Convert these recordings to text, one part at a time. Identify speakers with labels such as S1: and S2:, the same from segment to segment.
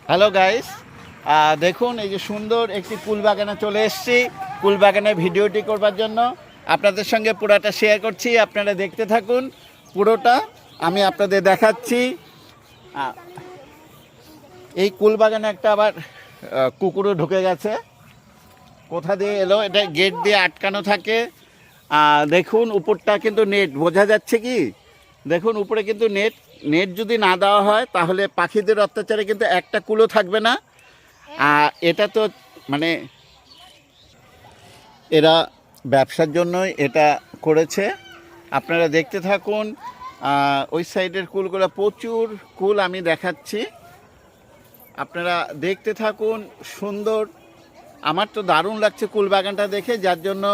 S1: Hello guys, দেখুন এই যে সুন্দর একটি কুল বাগানে চলে এসেছি। কুল বাগানে ভিডিওটি করবার জন্য আপনাদের সঙ্গে পুরোটা শেয়ার করছি। আপনারা দেখতে থাকুন, পুরোটা আমি আপনাদের দেখাচ্ছি। এই কুল বাগানে একটা আবার কুকুরও ঢুকে গেছে। কোথা দিয়ে এলো? এটা গেট দিয়ে আটকানো থাকে। দেখুন উপরটা কিন্তু নেট, বোঝা যাচ্ছে কি? দেখুন উপরে কিন্তু নেট যদি না দেওয়া হয় তাহলে পাখিদের অত্যাচারে কিন্তু একটা কুলও থাকবে না। এটা তো মানে এরা ব্যবসার জন্যই এটা করেছে। আপনারা দেখতে থাকুন। ওই সাইডের কুলগুলো, প্রচুর কুল আমি দেখাচ্ছি, আপনারা দেখতে থাকুন। সুন্দর, আমার তো দারুণ লাগছে কুল বাগানটা দেখে, যার জন্য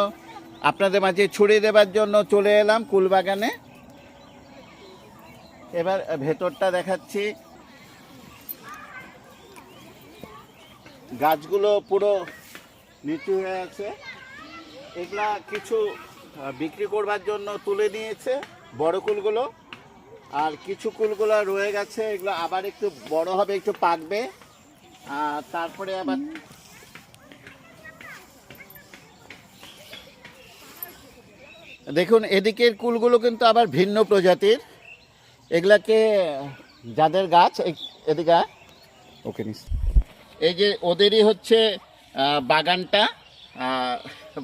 S1: আপনাদের মাঝে ছড়িয়ে দেবার জন্য চলে এলাম কুল বাগানে। এবার ভেতরটা দেখাচ্ছি। গাছগুলো পুরো নিচু হয়ে আছে। এগুলা কিছু বিক্রি করবার জন্য তুলে নিয়েছে বড় কুলগুলো, আর কিছু কুলগুলো রয়ে গেছে। এগুলো আবার একটু বড় হবে, একটু পাকবে, আর তারপরে আবার দেখুন এদিকের কুলগুলো কিন্তু আবার ভিন্ন প্রজাতির। এগুলাকে যাদের গাছ এদিকে ওকে নিস, এই যে ওদেরই হচ্ছে বাগানটা,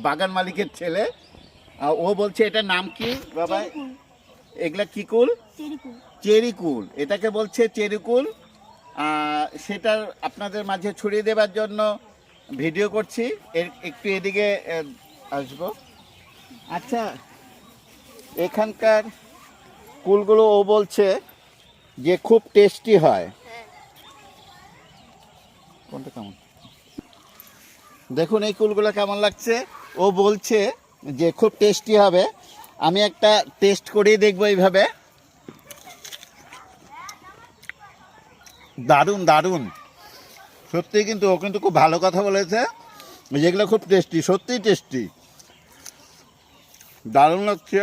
S1: বাগান মালিকের ছেলে। ও বলছে এটার নাম কি বাবা? এগুলা কি কুল? চেরি কুল। এটাকে বলছে চেরি কুল। সেটা আপনাদের মাঝে ছড়িয়ে দেবার জন্য ভিডিও করছি। একটু এদিকে আসবো। আচ্ছা, এখানকার কুলগুলো ও বলছে যে খুব টেস্টি হয়। কোনটা কেমন? দেখুন এই কুলগুলো কেমন লাগছে। ও বলছে যে খুব টেস্টি হবে। আমি একটা টেস্ট করেই দেখবো এইভাবে। দারুণ দারুণ, সত্যি। কিন্তু ও কিন্তু খুব ভালো কথা বলেছে, যেগুলো খুব টেস্টি, সত্যিই টেস্টি, দারুণ লাগছে।